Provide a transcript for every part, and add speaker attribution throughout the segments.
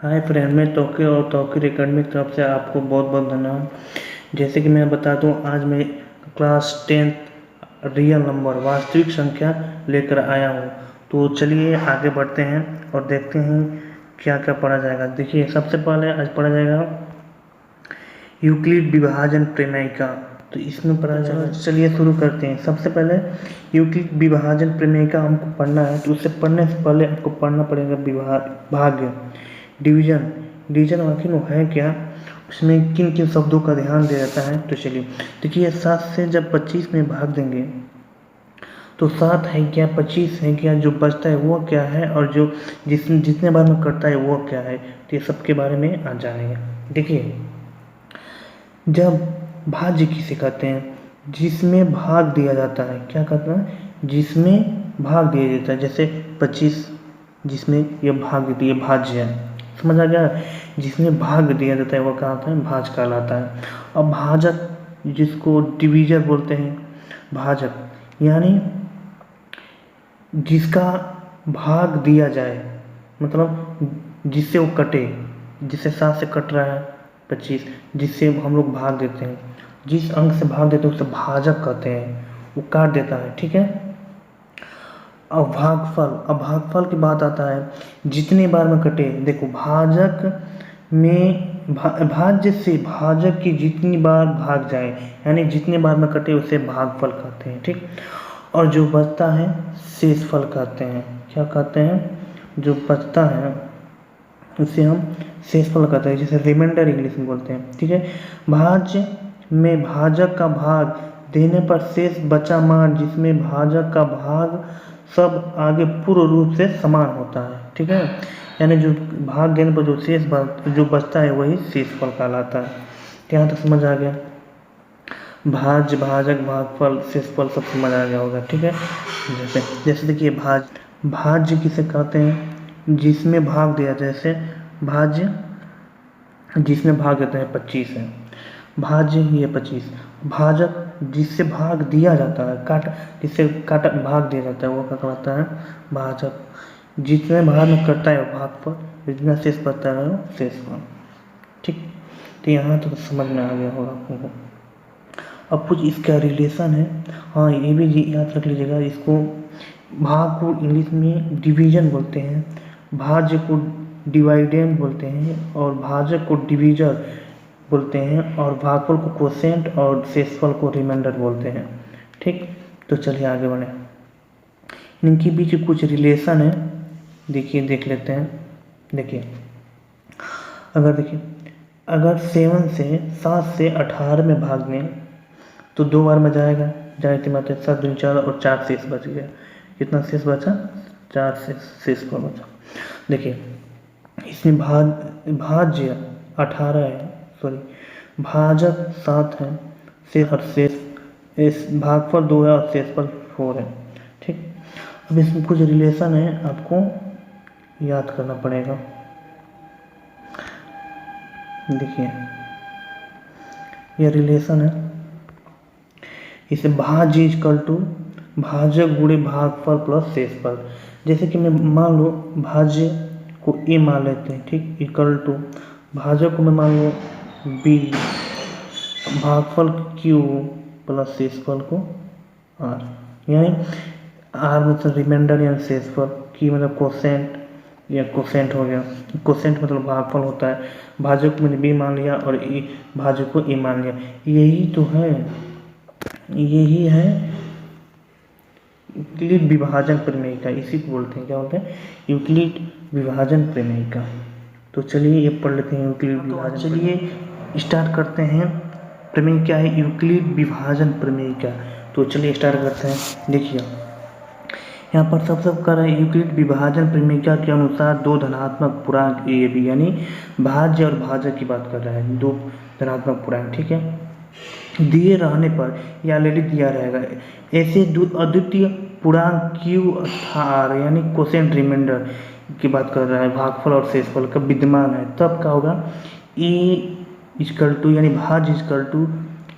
Speaker 1: Hi friend, मैं तोके और तोके एकेडमी की तरफ से आपको बहुत बहुत धन्यवाद। जैसे कि मैं बता दूं, आज मैं क्लास 10th रियल नंबर वास्तविक संख्या लेकर आया हूं। तो चलिए आगे बढ़ते हैं और देखते हैं क्या क्या पढ़ा जाएगा। देखिए, सबसे पहले आज पढ़ा जाएगा यूक्लिड विभाजन प्रमेयिका। तो इसमें पढ़ा जाएगा। चलिए शुरू करते हैं। सबसे पहले यूक्लिड विभाजन प्रमेयिका हमको पढ़ना है। तो उससे पढ़ने से पहले आपको पढ़ना पड़ेगा भाग्य, डिवीजन। डिवीजन आखिर वो है क्या, उसमें किन किन शब्दों का ध्यान दिया जाता है। तो चलिए देखिए, 7 से जब 25 में भाग देंगे तो 7 है क्या, 25 है क्या, जो बचता है वो क्या है, और जो जितने बार में कटता है वो क्या है। तो ये सब के बारे में आज जानेंगे। देखिए, जब भाज्य किसे कहते हैं, जिसमें भाग दिया जाता है। क्या कहते हैं, जिसमें भाग दिया जाता है। जैसे 25, जिसमें यह भाग देती है, भाज्य है। समझ आ गया। जिसमें भाग दिया जाता है वो क्या होता है, भाज्य कहलाता है। अब भाजक, जिसको डिवीजर बोलते हैं, भाजक यानी जिसका भाग दिया जाए, मतलब जिससे वो कटे। जिससे 7 से कट रहा है 25, जिससे हम लोग भाग देते हैं, जिस अंक से भाग देते हैं उसे भाजक कहते हैं। वो काट देता है, ठीक है। अब भागफल की बात आता है, जितने बार में कटे। देखो, भाजक में भाज्य से भाजक की जितनी बार भाग जाए, यानी जितने बार में कटे उसे भागफल कहते हैं, ठीक। और जो बचता है शेषफल कहते हैं। क्या कहते हैं, जो बचता है उसे हम शेषफल कहते हैं, जिसे रिमाइंडर इंग्लिश में बोलते हैं, ठीक है। भाज्य में भाजक का भाग देने पर शेष बचा मान, जिसमें भाजक का भाग सब आगे पूर्ण रूप से समान होता है, ठीक है। यानी जो भाग देने पर जो जो बचता है वही शेषफल कहलाता है। यहाँ तक समझ आ गया। भाज्य, भाजक, भागफल, शेषफल सब समझ आ गया होगा, ठीक है। जैसे देखिए, भाज्य किसे कहते हैं, जिसमें भाग दिया। जैसे भाज्य जिसमें भाग देते हैं 25 है, भाज्य ये 25। भाजक जिससे भाग दिया जाता है, जिससे भाग दिया जाता है वो क्या कहलाता है, भाजक। जितने भाग में कटता है भागफल, जितना शेष बचता है वो शेषफल, ठीक। तो यहाँ तो समझ में आ गया होगा आपको। अब कुछ इसका रिलेशन है। हाँ, ये भी याद रख लीजिएगा। इसको भाग को इंग्लिश में डिवीजन बोलते हैं, भाज्य को डिवाइडेंड बोलते हैं, और भाजक को डिवीजर बोलते हैं, और भागफल को कोसेंट और शेषफल को रिमाइंडर बोलते हैं, ठीक। तो चलिए आगे बढ़े। इनके बीच कुछ रिलेशन है, देखिए देख लेते हैं। देखिए, अगर 7 से 18 में भाग दें तो 2 बार में जाएगा, जाए मतलब 7 दूनी 4 और 4 शेष बच गया। कितना शेष बचा, 4 शेष पर बचा। देखिए, इसमें भाज्य 18 है, सॉरी भाजक 7 है, शेष और शेष भागफल 2 है और शेषफल 4 है, ठीक। अब इसमें कुछ रिलेशन है, आपको याद करना पड़ेगा। देखिए, ये रिलेशन है। इसे भाज्य इक्वल टू भाजक गुणे भागफल प्लस शेषफल। जैसे कि मैं मान लो भाज्य को ए मान लेते हैं, ठीक, इक्वल टू भाजक को मैं मान लो बी, भागफल क्यू प्लस शेषफल को आर। यानी आर मतलब रिमाइंडर यानी शेषफल, की मतलब कोसेंट या कोसेंट हो गया। कोसेंट मतलब भागफल होता है। भाजक को मैंने बी मान लिया और भाजक को ए मान लिया। यही तो है, यही है यूक्लिड विभाजन प्रमेयिका। इसी को बोलते हैं, क्या बोलते हैं, यूक्लिड विभाजन प्रमेयिका। तो चलिए ये पढ़ लेते हैं यूक्लिड विभाजन। चलिए स्टार्ट करते हैं। प्रमेय क्या है, यूक्लिड विभाजन प्रमेयिका। तो चलिए स्टार्ट करते हैं। देखिए, यहाँ पर सबसे कर रहे हैं यूक्लिड विभाजन प्रमेयिका के अनुसार 2 धनात्मक पूर्णांक ए बी, यानी भाज्य और भाजक की बात कर रहा है। 2 धनात्मक पूर्णांक, ठीक है, दिए रहने पर यह ऑलरेडी दिया रहेगा। ऐसे अद्वितीय पूर्णांक क्यू तथा आर, यानी कोसेंट रिमाइंडर की बात कर रहा है, भागफल और शेषफल का विद्यमान है, तब क्या होगा, ए इक्वल टू यानी भाज्य इक्वल टू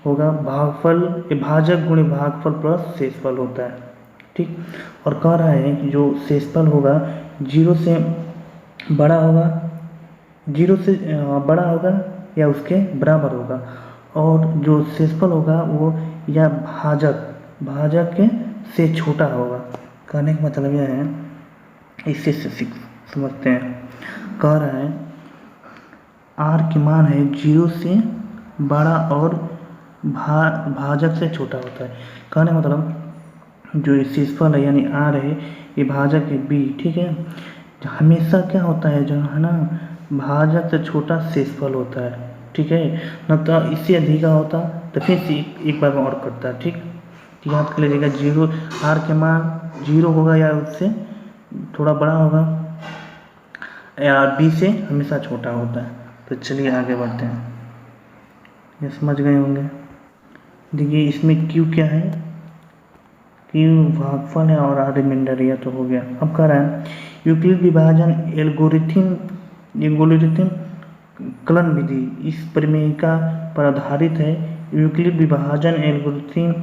Speaker 1: होगा भागफल, भाजक गुणे भागफल प्लस शेषफल होता है, ठीक। और कह रहा है कि जो शेषफल होगा 0 से बड़ा होगा जीरो से बड़ा होगा या उसके बराबर होगा, और जो शेषफल होगा वो या भाजक के से छोटा होगा। कहने का मतलब यह है, इससे समझते हैं। कह रहा है आर की मान है जीरो से बड़ा और भाजक से छोटा होता है। कहने का मतलब जो शेषफल है यानी आर है, ये भाजक है बी, ठीक है। हमेशा क्या होता है जो है ना, भाजक से छोटा शेषफल होता है, ठीक है। न तो इससे अधिक होता तो फिर से एक बार और करता है, ठीक। तो याद कर लीजिएगा, जीरो आर के मान जीरो होगा या उससे थोड़ा बड़ा होगा, या बी से हमेशा छोटा होता है। तो चलिए आगे बढ़ते हैं, ये समझ गए होंगे। देखिए इसमें क्यू क्या है, क्यू भागफल है और आर रिमाइंडर, यह तो हो गया। अब कह रहा है यूक्लिड विभाजन एल्गोरिथम कलन विधि इस परिमेयिका पर आधारित है। यूक्लिड विभाजन एल्गोरिथम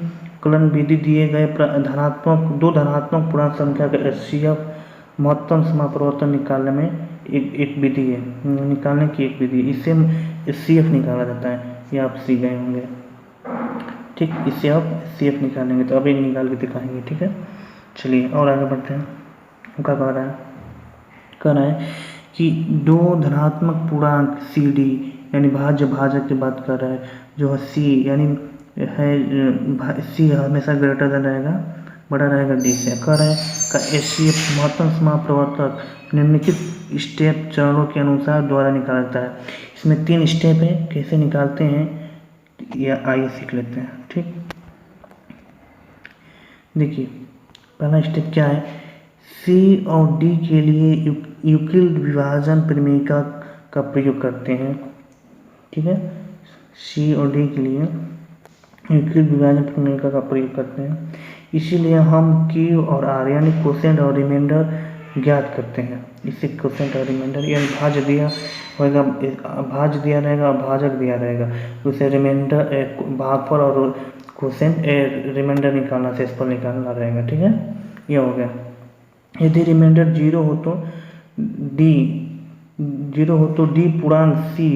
Speaker 1: कलन विधि दिए गए दो धनात्मक पूर्णांक संख्या का एचसीएफ महत्तम समापवर्तन निकालने में एक विधि है, निकालने की एक विधि। इससे एचसीएफ निकाला जाता है, ये आप सीख गए होंगे, ठीक। इससे आप एचसीएफ निकालेंगे, तो अभी निकाल के दिखाएंगे, ठीक है। चलिए और आगे बढ़ते हैं। क्या कह रहा है कि दो धनात्मक पूर्णांक सी डी यानी भाजक की बात कर रहा है, जो सी यानी है सी हमेशा ग्रेटर देन रहेगा, बड़ा रहेगा डी से। कह रहा है का एचसीएफ महत्तम समापवर्तक निम्नलिखित स्टेप चरणों के अनुसार द्वारा निकाला जाता है। इसमें 3 स्टेप है, कैसे निकालते हैं या आइए सीख लेते हैं, ठीक। देखिए पहला स्टेप क्या है, सी और डी के लिए यूक्लिड विभाजन परिमेयिका का प्रयोग करते हैं, ठीक है। सी और डी के लिए यूक्लिड विभाजन परिमेयिका का प्रयोग करते हैं, इसीलिए हम क्यू और आर यानी कोसेंट और रिमाइंडर ज्ञात करते हैं। इससे कोसेंट और रिमाइंडर यानी भाज्य दिया होगा, भाज्य दिया रहेगा और भाजक दिया रहेगा, उसे रिमाइंडर भागफल और कोसेंट रिमाइंडर निकालना, शेषफल निकालना रहेगा, ठीक है। ये हो गया। यदि रिमाइंडर जीरो हो तो डी पूर्णांक सी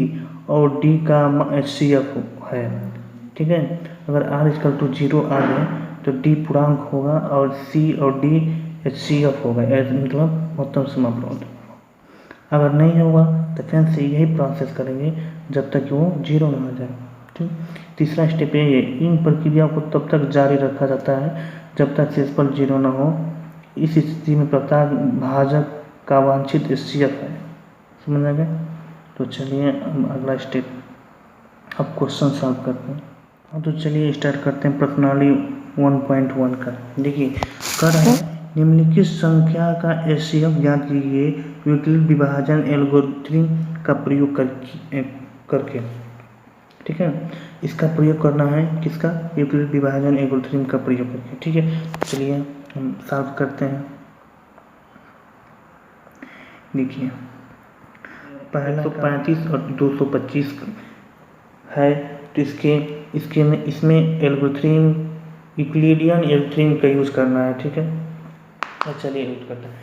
Speaker 1: और डी का एचसीएफ है, ठीक है। अगर आर इक्वल टू 0 आ जाए तो डी पूर्णांक होगा और सी और डी एचसीएफ होगा, मतलब महत्तम समापवर्तन। अगर नहीं होगा तो फिर से यही प्रोसेस करेंगे जब तक कि वो 0 ना आ जाए, ठीक। तीसरा स्टेप ये है, इन प्रक्रिया को तब तक जारी रखा जाता है जब तक शेषफल 0 ना हो। इस स्थिति में प्रत्येक भाजक का वांछित एचसीएफ है, समझ आ गया। तो चलिए अगला स्टेप अब क्वेश्चन सॉल्व करते हैं। हाँ तो चलिए स्टार्ट करते हैं प्रश्नावली 1.1 का। देखिए कर रहा है निम्नलिखित संख्या का एचसीएफ ज्ञात कीजिए यूक्लिड विभाजन एल्गोरिथम का प्रयोग करके, ठीक है। इसका प्रयोग करना है किसका, यूक्लिड विभाजन एल्गोरिथम का प्रयोग करके, ठीक है। चलिए हम सॉल्व करते हैं। देखिए पहला 135 और 225 है, तो इसमें एल्गोरिथम यूक्लिडियन एल्गोरिथम का यूज़ करना है, ठीक है। और चलिए यूज करते हैं।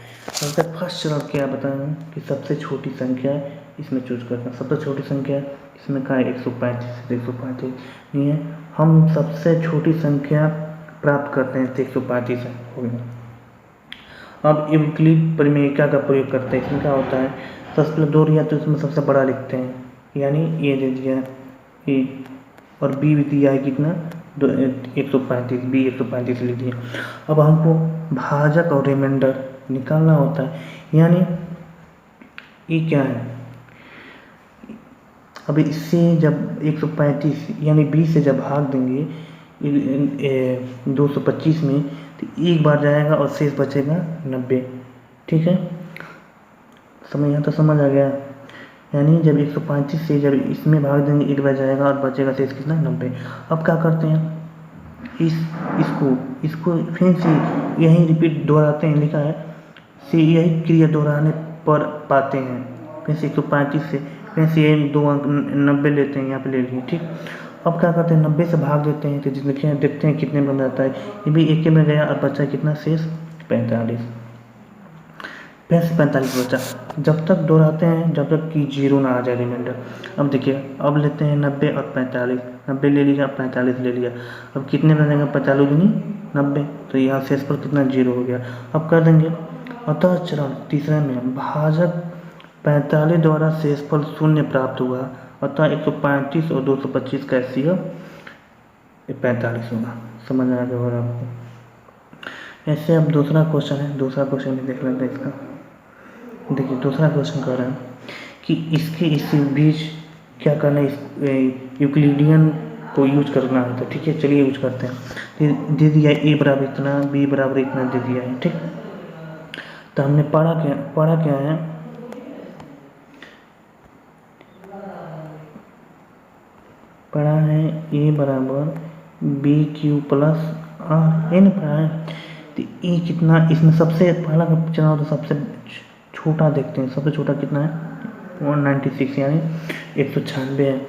Speaker 1: तो फर्स्ट चरण क्या बताएं कि सबसे छोटी संख्या इसमें चूज करना। सबसे छोटी संख्या इसमें का 135 से 135 नहीं है, हम सबसे छोटी संख्या प्राप्त करते हैं, 135 है हो गया। अब यूक्लिड परिमेयिका का प्रयोग करते हैं। इसमें क्या होता है, सबसे पहले 2 रिया तो इसमें सबसे बड़ा लिखते हैं, यानी ए दे दिया ए, और बी भी दिया है कितना 135, बी 135 लिख दिया। अब हमको भाजक और रिमाइंडर निकालना होता है, यानी ये क्या है, अब इससे जब 135 यानी बी से जब भाग देंगे 225 में, तो एक बार जाएगा और शेष बचेगा 90, ठीक है। यहाँ तो समझ आ गया, यानी जब 135 से जब इसमें भाग देंगे एक बार जाएगा और बचेगा शेष कितना 90। अब क्या करते हैं, इसको फिर से यही रिपीट दोहराते हैं, लिखा है से यही क्रिया दोहराने पर पाते हैं। फिर से 135 से फिर से यही 2 अंक 90 लेते हैं, यहाँ पे ले लिए, ठीक। अब क्या करते हैं 90 से भाग देते हैं, तो देखते हैं कितने बन जाता है। ये भी एक में गया और बचा कितना शेष 45, फिर से 45 बचा। जब तक दोहराते हैं जब तक कि जीरो ना आ जाए रिमाइंडर। अब देखिए, अब लेते हैं 90 और 45, 90 ले लिया, 45 ले लिया। अब कितने बनेगा, 45 दूनी 90, तो यहाँ शेष पर कितना, जीरो हो गया। अब कर देंगे अतः चरण तीसरे में भाजक 45 द्वारा शेषफल शून्य प्राप्त हुआ, अतः 135 और 225 का एचसीएफ 45 होगा। समझ आ गया होगा आपको। ऐसे अब दूसरा क्वेश्चन है, दूसरा क्वेश्चन भी देख लेते हैं इसका। देखिए दूसरा क्वेश्चन कह रहा है कि इसके इस बीच क्या करना है, यूक्लिडियन को यूज करना है। तो ठीक है, चलिए यूज करते हैं। दे दिया ए बराबर इतना, बी बराबर इतना दे दिया है, ठीक। तो हमने पढ़ा क्या है, पढ़ा है ए बराबर बी क्यू प्लस आर, ये नहीं पढ़ा है। तो ए कितना, इसमें सबसे पहला चुना हो तो सबसे छोटा देखते हैं, सबसे छोटा कितना है 196 यानी 196 है।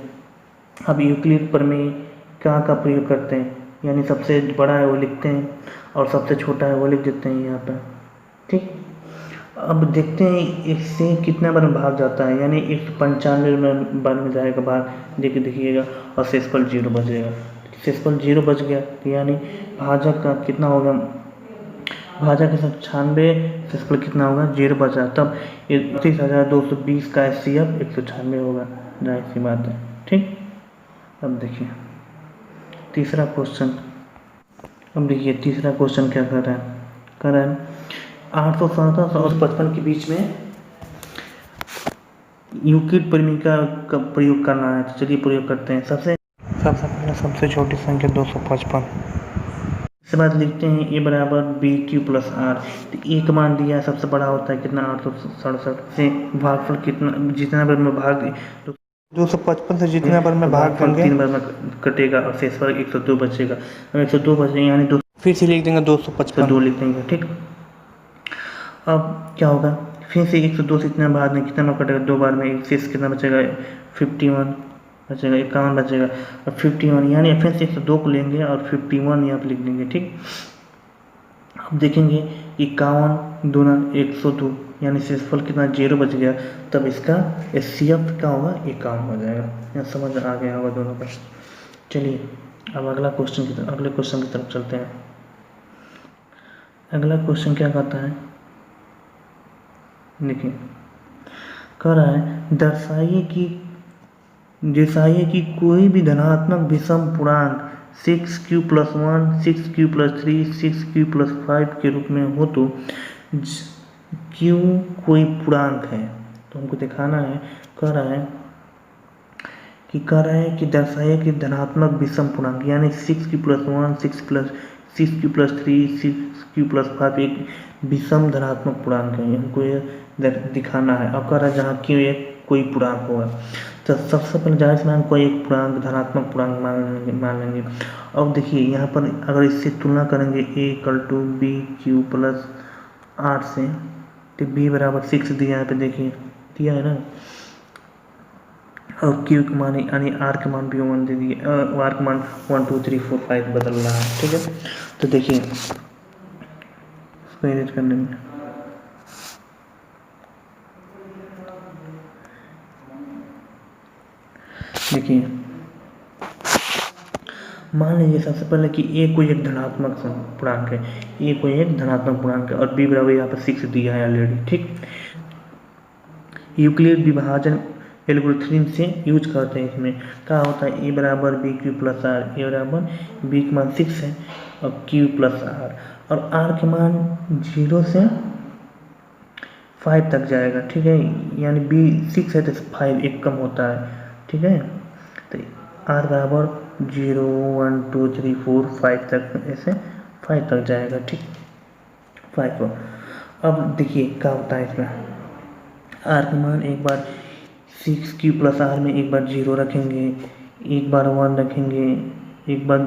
Speaker 1: अब यूक्लिड प्रमेय का प्रयोग करते हैं, यानी सबसे बड़ा है वो लिखते हैं और सबसे छोटा है वो लिख देते हैं यहाँ पर, ठीक। अब देखते हैं इससे कितना बार में भाग जाता है, यानी 195 बार में जाएगा भाग, देखिएगा, और शेषफल 0 बचेगा। शेषफल 0 बच गया, यानी भाजक का कितना होगा, भाजक के साथ 96, शेषफल कितना होगा 0 बचा, तब 31,220 का एचसीएफ 196 होगा, जाहिर सी बात है, ठीक। अब देखिए तीसरा क्वेश्चन, अब देखिए तीसरा क्वेश्चन क्या कर रहा है 867 और 55 के बीच में यूक्लिड प्रमेय का प्रयोग करना है। तो चलिए प्रयोग करते हैं। सबसे पहले सबसे छोटी संख्या 255, इसके बाद लिखते हैं ए बराबर बी क्यू प्लस आर। तो ए का मान दिया है, सबसे बड़ा होता है कितना 867 से भागफल कितना, जितना बार में भाग 255 से जितना बार में भाग देंगे 3 बार में कटेगा और शेषफल 102 बचेगा। 102 बचेगा यानी 2, फिर से लिख देंगे 255, 2 लिख देंगे, ठीक। अब क्या होगा, फिर से 102 से इतना भाग देंगे, कितना बार कटेगा 2 बार में, शेष कितना बचेगा 51 बचेगा, 51 बचेगा और 51, यानी फिर से 102 को लेंगे और 51 यहाँ पर लिख देंगे, ठीक। अब देखेंगे 51 दूना 102, यानी शेषफल कितना 0 बच गया, तब इसका एचसीएफ क्या होगा 51 हो जाएगा। यहाँ समझ आ गया होगा दोनों का। चलिए अब अगले क्वेश्चन की तरफ चलते हैं। अगला क्वेश्चन क्या कहता है, देखिए कह रहा है दर्शाइए कि कोई भी धनात्मक विषम पूर्णांक 6q + 1, 6q + 3, 6q + 5 के रूप में हो तो q कोई पूर्णांक है। तो हमको दिखाना है, कह रहा है कि दर्शाइए कि धनात्मक विषम पूर्णांक यानी 6q + 1, 6q + 3, 6q + 5 एक विषम धनात्मक पूर्णांक है, हमको ये दिखाना है। अब कह रहा है जहाँ q एक कोई पूर्णांक होगा, तो सबसे पहले जाहिर सी बात कोई एक पूर्णांक धनात्मक पूर्णांक मान लेंगे। अब देखिए यहाँ पर अगर इससे तुलना करेंगे a = bq + 8 से, तो b बराबर 6 दिया है, पे देखिए दिया है ना, और q का मान यानी r का मान भी 1 दे दिए, r का मान 1 2 3 4 5 बदल रहा है, ठीक है। तो देखिए इसको एडिट करने में देखिए, मान लीजिए सबसे पहले कि a कोई एक धनात्मक पूर्णांक है, a कोई एक धनात्मक पूर्णांक है और b बराबर यहाँ पर 6 दिया है ऑलरेडी, ठीक। यूक्लिड विभाजन एल्गोरिथ्म से यूज करते हैं। इसमें क्या होता है, a बराबर bq + r, a बराबर b का मान 6 है और q + r, और r के मान 0 से 5 तक जाएगा, ठीक है, यानी b 6 है तो 5 एक कम होता है, ठीक है। तो r बराबर 0 1 2 3 4 5 तक, ऐसे 5 तक जाएगा, ठीक, 5 को। अब देखिए क्या होता है इसमें, r का मान एक बार 6q + r में एक बार 0 रखेंगे, एक बार 1 रखेंगे, एक बार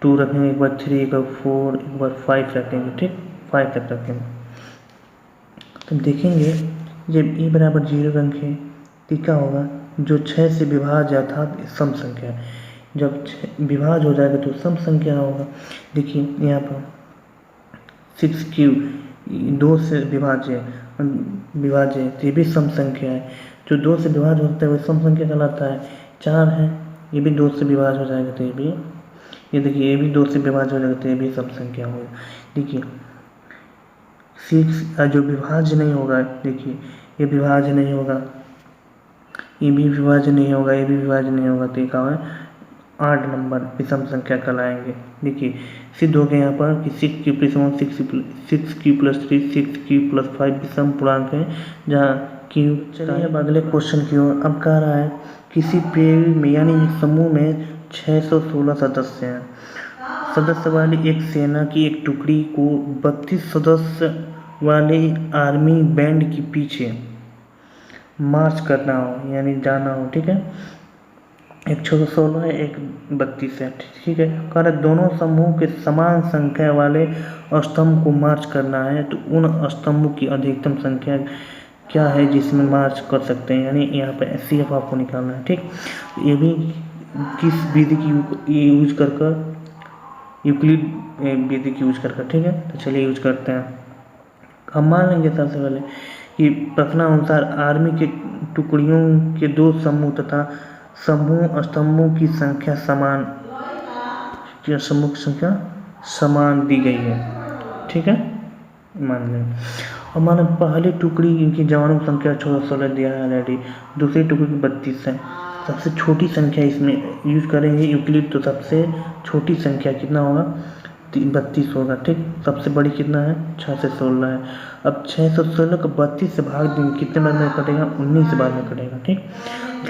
Speaker 1: 2 रखेंगे, एक बार 3, एक बार 4, एक बार 5 रखेंगे, ठीक, 5 तक रखेंगे। तो देखेंगे जब a बराबर 0 रखें तो क्या होगा, जो 6 से विभाज्य अर्थात सम संख्या, जब विभाज्य हो जाएगा तो सम संख्या होगा। देखिए यहाँ पर 6q 2 से विभाज्य विभाज्य है तो ये भी सम संख्या है। जो 2 से विभाज्य होता है वो सम संख्या कहलाता है। 4 है, ये भी 2 से विभाज्य हो जाएगा तो ये भी, ये देखिए ये भी 2 से विभाज्य हो जाएगा तो ये भी सम संख्या होगा। देखिए 6 जो विभाज्य नहीं होगा, देखिए ये विभाज्य नहीं होगा, ये भी विभाज्य नहीं होगा, ये भी विभाज्य नहीं होगा तो ये क्या है 8 नंबर विषम संख्या कहलाएंगे। देखिए सिद्ध हो गया यहाँ पर कि 6 Q plus 1 6 Q plus 3 6 Q plus 5 विषम पूर्णांक है जहाँ क्यू। चलिए अब अगले क्वेश्चन की ओर। अब कह रहा है किसी पेड़ में यानी एक समूह में 616 सदस्य हैं। सदस्य वाली एक सेना की एक टुकड़ी को 32 सदस्य वाले आर्मी बैंड के पीछे मार्च करना हो यानी जाना हो, ठीक है। एक 616 है, एक 32 है, ठीक है। कह रहे दोनों समूह के समान संख्या वाले स्तंभ को मार्च करना है तो उन स्तंभों की अधिकतम संख्या क्या है जिसमें मार्च कर सकते हैं, यानी यहाँ पे एचसीएफ आपको निकालना है, ठीक। ये भी किस विधि की यूज कर यूक्लिड विधि की यूज कर, ठीक है। तो चलिए यूज करते हैं। हम मान लेंगे सबसे पहले कि प्रश्नानुसार आर्मी के टुकड़ियों के 2 समूह तथा समूह स्तंभों की संख्या समान, समूह की संख्या समान दी गई है, ठीक है, मान लें। और मानो पहली टुकड़ी की जवानों की संख्या 16 दिया है ऑलरेडी, दूसरी टुकड़ी की 32 है। सबसे छोटी संख्या इसमें यूज करेंगे यूक्लिड, तो सबसे छोटी संख्या कितना होगा 32 होगा, ठीक। सबसे बड़ी कितना है 6 से 16 है। अब 6 से 16 को 32 से भाग देंगे कितने बार में कटेगा 19 बार में कटेगा, ठीक।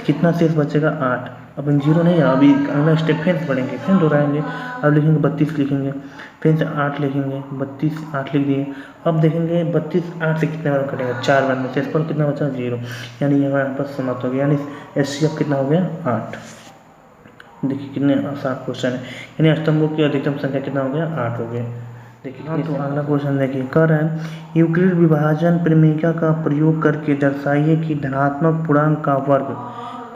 Speaker 1: कितना शेष बचेगा 8। अब इन जीरो नहीं है, अभी अगला स्टेप फिर पढ़ेंगे, फिर दोहराएंगे। अब लिखेंगे 32 लिखेंगे, फिर से 8 लिखेंगे, 32 8 लिख दिए। अब देखेंगे 32 8 से कितने बार कटेगा 4 बार में, शेष पर कितना बचा 0, यानी यहाँ पर समाप्त हो गया, यानी एचसीएफ कितना हो गया 8। देखिए कितने आसान क्वेश्चन है, यानी स्तंभों की अधिकतम संख्या कितना हो गया 8 हो गया। देखिए हाँ, तो अगला क्वेश्चन देखिए कह रहा है यूक्लिड विभाजन प्रमेय का प्रयोग करके दर्शाइए कि धनात्मक पूर्णांक का वर्ग,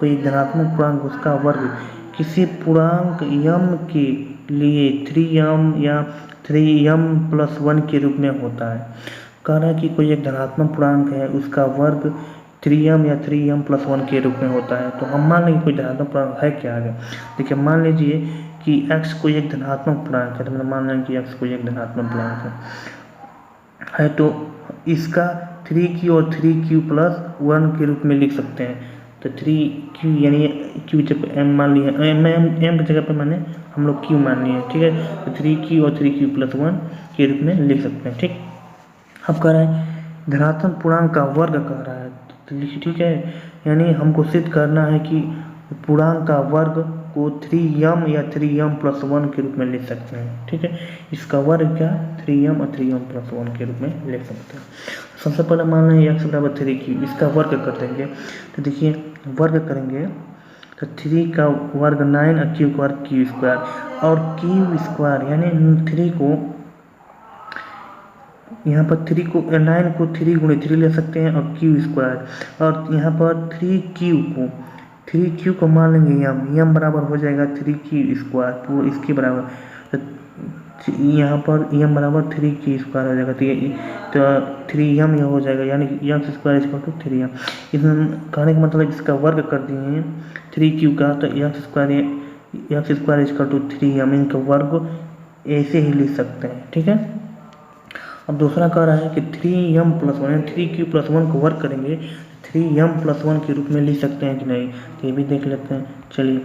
Speaker 1: कोई धनात्मक पूर्णांक उसका वर्ग किसी पूर्णांक यम के लिए 3m या 3m+1 के रूप में होता है। कह रहा है कि कोई एक धनात्मक पूर्णांक है उसका वर्ग 3m या 3m+1 के रूप में होता है। तो हम मान लेंगे कोई धनात्मक पूर्णांक है क्या आगे। देखिए मान लीजिए कि x कोई एक धनात्मक पूर्णांक है, तो मैंने मान लेंगे कि x कोई एक धनात्मक पूर्णांक है तो इसका 3q और 3q+1 के रूप में लिख सकते हैं। तो 3q यानी q जब m मान लिया, m की जगह पर मैंने हम लोग q मान लिए, ठीक है। तो 3q और 3q+1 के रूप में लिख सकते हैं, ठीक। अब कह रहा है धनात्मक पूर्णांक का वर्ग कह रहा है, ठीक है, यानी हमको सिद्ध करना है कि पूर्णांक का वर्ग को 3m या 3m+1 के रूप में लिख सकते हैं, ठीक है। इसका वर्ग क्या 3m और 3m+1 के रूप में लिख सकते हैं। सबसे पहले मान लें x बराबर 3q, इसका वर्ग कर देंगे। तो देखिए वर्ग करेंगे तो 3 का वर्ग 9 और q का वर्ग q² और q² यानी 3 को यहाँ पर 3 को 9 को 3 गुणे 3 ले सकते हैं और q² और यहाँ पर 3q को मान लेंगे यम बराबर हो जाएगा 3q² पूरा इसके बराबर। तो यहाँ पर यम बराबर 3q² हो जाएगा, तो 3m यह हो जाएगा, यानी x² 3m। इसमें कहने का मतलब इसका वर्ग कर दिए हैं 3q का, तो x² 3m, इनका वर्ग ऐसे ही लिख सकते हैं, ठीक है। अब दूसरा कह रहा है कि 3m+1 3q+1 को वर्ग करेंगे 3m+1 के रूप में लिख सकते हैं कि नहीं, तो ये भी देख लेते हैं। चलिए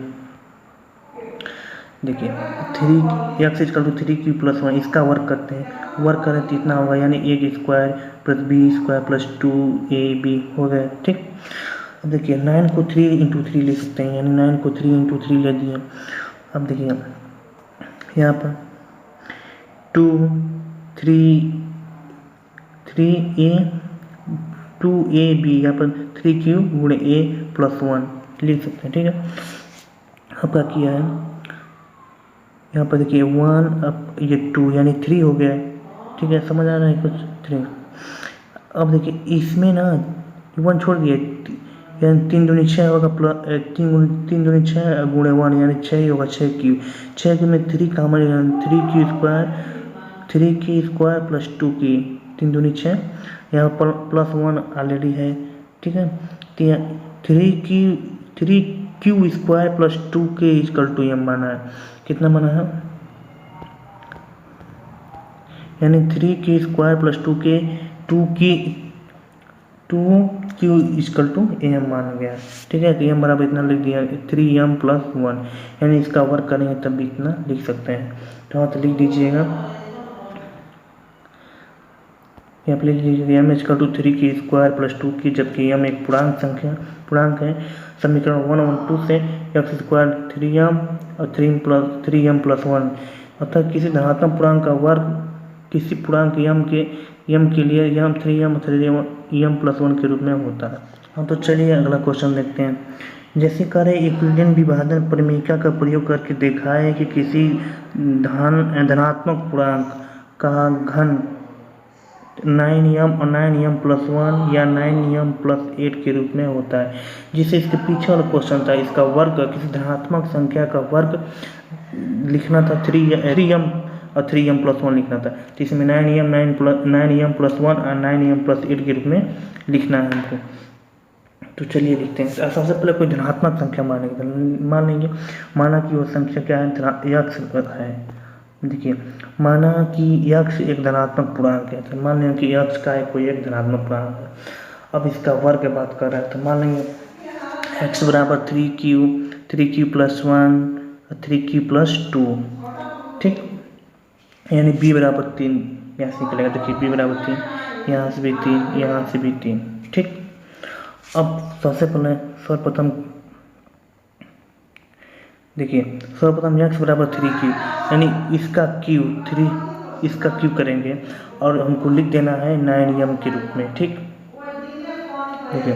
Speaker 1: देखिए 3x3q+1 इसका वर्ग करते हैं, वर्ग करें तो इतना होगा, यानी a² + b² + 2ab हो गया, ठीक। अब देखिए 9 को 3 × 3 ले सकते हैं, यानी 9 को 3 × 3 ले दिए। अब देखिए यहाँ पर 2 3 3a 2ab, यहाँ पर 3q गुणे a+1 लिख सकते हैं, ठीक है। अब क्या किया है यहाँ पर देखिए 1 अब ये 2 यानी 3 हो गया, ठीक है, समझ आ रहा है कुछ 3। अब देखिए इसमें ना 1 छोड़ दिए, यानी 3 दूनी 6 होगा, प्लस 3 दूनी 6 गुणे 1 यानी 6 ही होगा, 6q में 3 कॉमन 3q² + 2q 3 दूनी 6, यहाँ पर +1 ऑलरेडी है, ठीक है। तो यहाँ 3q² + 2k = m माना है। कितना माना है? यानी 3k² + 2k 2q m मान गया, ठीक है। तो m बराबर इतना लिख दिया 3m + 1, यानी इसका वर्क करेंगे तब भी इतना लिख सकते हैं। तो यहाँ तो लिख दीजिएगा, यहाँ पर लिख लीजिए m = 3k² + 2k, जबकि m एक पूर्णांक है। समीकरण 1 और 2 से x² 3m और 3m + 1, अर्थात किसी धनात्मक पूर्णांक का वर्ग किसी पूर्णांक m के लिए m 3m 3m + 1 के रूप में होता है। हाँ, तो चलिए अगला क्वेश्चन देखते हैं। जैसे करें यूक्लिडियन विभाजन परिमेयिका का प्रयोग करके दिखाएं कि किसी धनात्मक पूर्णांक का घन 9m और 9m + 1 या 9m + 8 के रूप में होता है। जिसे इसके पीछे वाला क्वेश्चन था, इसका वर्ग किसी धनात्मक संख्या का वर्ग लिखना था, 3m और 3m + 1 लिखना था। तो इसमें 9m + 1 और 9m + 8 के रूप में लिखना है हमको। तो चलिए देखते हैं। सबसे पहले कोई धनात्मक संख्या मान लेंगे। माना कि वो संख्या क्या है? यक्ष है। देखिए, माना कि यक्ष एक धनात्मक पूर्णांक है, तो मान लेंगे कि यक्ष का कोई एक धनात्मक पूर्णांक है। अब इसका वर्ग की बात कर रहा है, तो मान लेंगे x = 3q + 1 और 3q + 2, ठीक। यानी b = 3 यहाँ से निकलेगा। देखिए b = 3, यहाँ से भी 3, यहाँ से भी 3, ठीक। अब सबसे पहले सर्वप्रथम देखिए, सर्वप्रथम x = 3q, यानी इसका q करेंगे और हमको लिख देना है 9m के रूप में, ठीक। देखिए,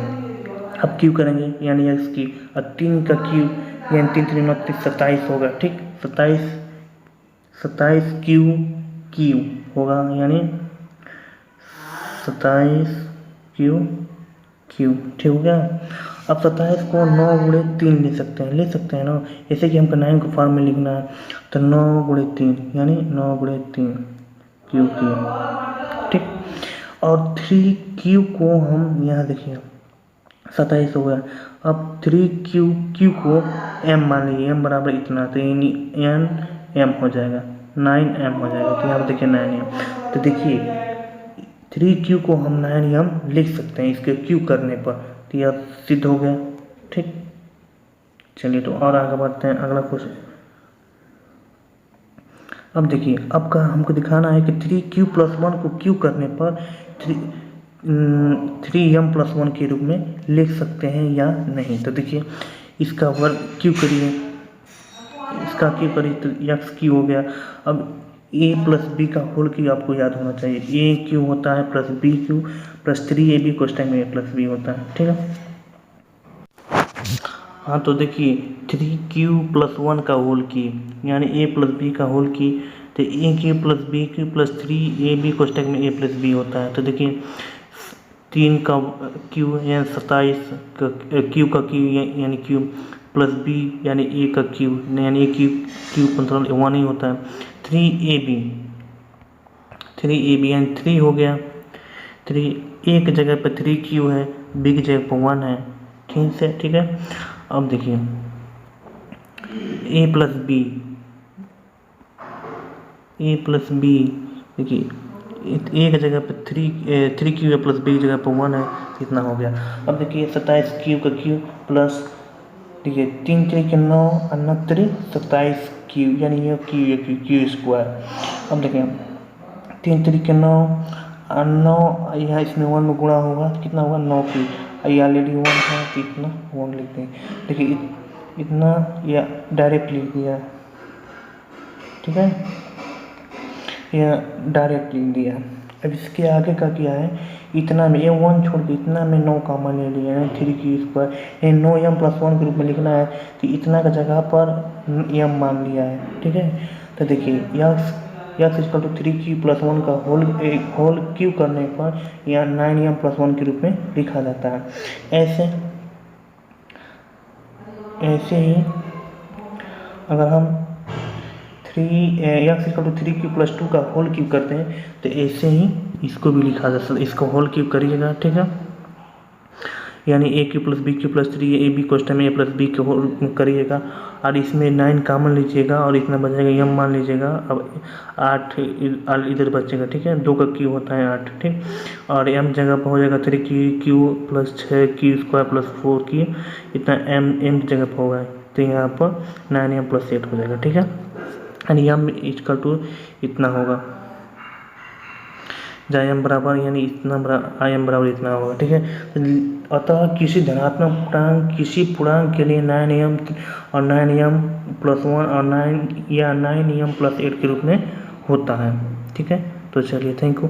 Speaker 1: अब q करेंगे यानी x की, और 3 का q यानी 3 × 3 = 27 होगा, ठीक। 27 q होगा, यानी 27 q, ठीक हो गया। अब 27 को 9 × 3 ले सकते हैं ना। जैसे कि हमको 9 को फॉर्म में लिखना है, तो 9 × 3 यानी 9 × 3 q, ठीक। और 3q को हम यहाँ देखिए 27 हो गया। अब 3q को m मान लीजिए, m बराबर इतना, तो यानी m हो जाएगा, 9m हो जाएगा। तो यहाँ पर देखिए 9m, तो देखिए 3q को हम 9m लिख सकते हैं इसके q करने पर, तो यह सिद्ध हो गया, ठीक। चलिए तो और आगे बढ़ते हैं। अगला क्वेश्चन, अब देखिए, अब का हमको दिखाना है कि 3q + 1 को q करने पर 3m + 1 के रूप में लिख सकते हैं या नहीं। तो देखिए, इसका वर्ग q करिए, तो x q हो गया। अब a + b का होल q आपको याद होना चाहिए, a q होता है +b q + 3ab + b होता है, ठीक है। हाँ, तो देखिए 3q + 1 का होल की यानी a + b का होल की, तो a q + b q + 3ab में a + b होता है। तो देखिए 3 का q यानी 27 q का q यानी q + b यानी a का q यानी a q मतलब 1 ही होता है। 3ab यानी 3 हो गया। 3 a की जगह पर 3q है, b की जगह पर 1 है, ठीक है। अब देखिए a + b, देखिए a की जगह पर 3q + b की जगह पर 1 है, इतना हो गया। अब देखिए 27 q का q प्लस, देखिए 3 × 3 = 9 और 9 × 3 = 27 q, यानी ये q²। अब देखिए 3 × 3 = 9 और 9 यहाँ इसमें 1 में गुणा होगा, कितना होगा 9q, ये ऑलरेडी 1 है, तो इतना 1 लिख देंगे। देखिए इतना या डायरेक्ट लिख दिया, ठीक है, यह डायरेक्ट लिख दिया। अब इसके आगे का क्या है, इतना में ये 1 छोड़ के इतना में 9 कॉमन ले लिया है, 3q², ये 9m + 1 के रूप में लिखना है, तो इतना का जगह पर m मान लिया है, ठीक है। तो देखिए x = 3q + 1 का होल q करने पर यह 9m + 1 के रूप में लिखा जाता है। ऐसे ही अगर हम x equal to 3 cube plus 2 का होल क्यूब करते हैं तो ऐसे ही इसको भी लिखा जा सकता है। इसको होल क्यूब करिएगा, ठीक है, यानी a cube plus b cube plus 3 a b question में ए प्लस बी के होल करिएगा और इसमें 9 कॉमन लीजिएगा और इतना बचेगा एम मान लीजिएगा। अब 8 इधर बचेगा, ठीक है, 2 का क्यू होता है 8, ठीक, और एम जगह पर हो जाएगा 3 Q plus 6 Q square plus 4 Q, इतना एम जगह पर होगा तो यहाँ पर 9m प्लस 8 हो जाएगा, ठीक है, यानी एम इक्वल टू इतना होगा, जहाँ एम बराबर यानी इतना आई एम बराबर इतना होगा, ठीक है। अतः किसी धनात्मक पूर्णांक किसी पूर्णांक के लिए 9m और 9m प्लस 1 और 9 या 9m प्लस 8 के रूप में होता है, ठीक है। तो चलिए, थैंक यू।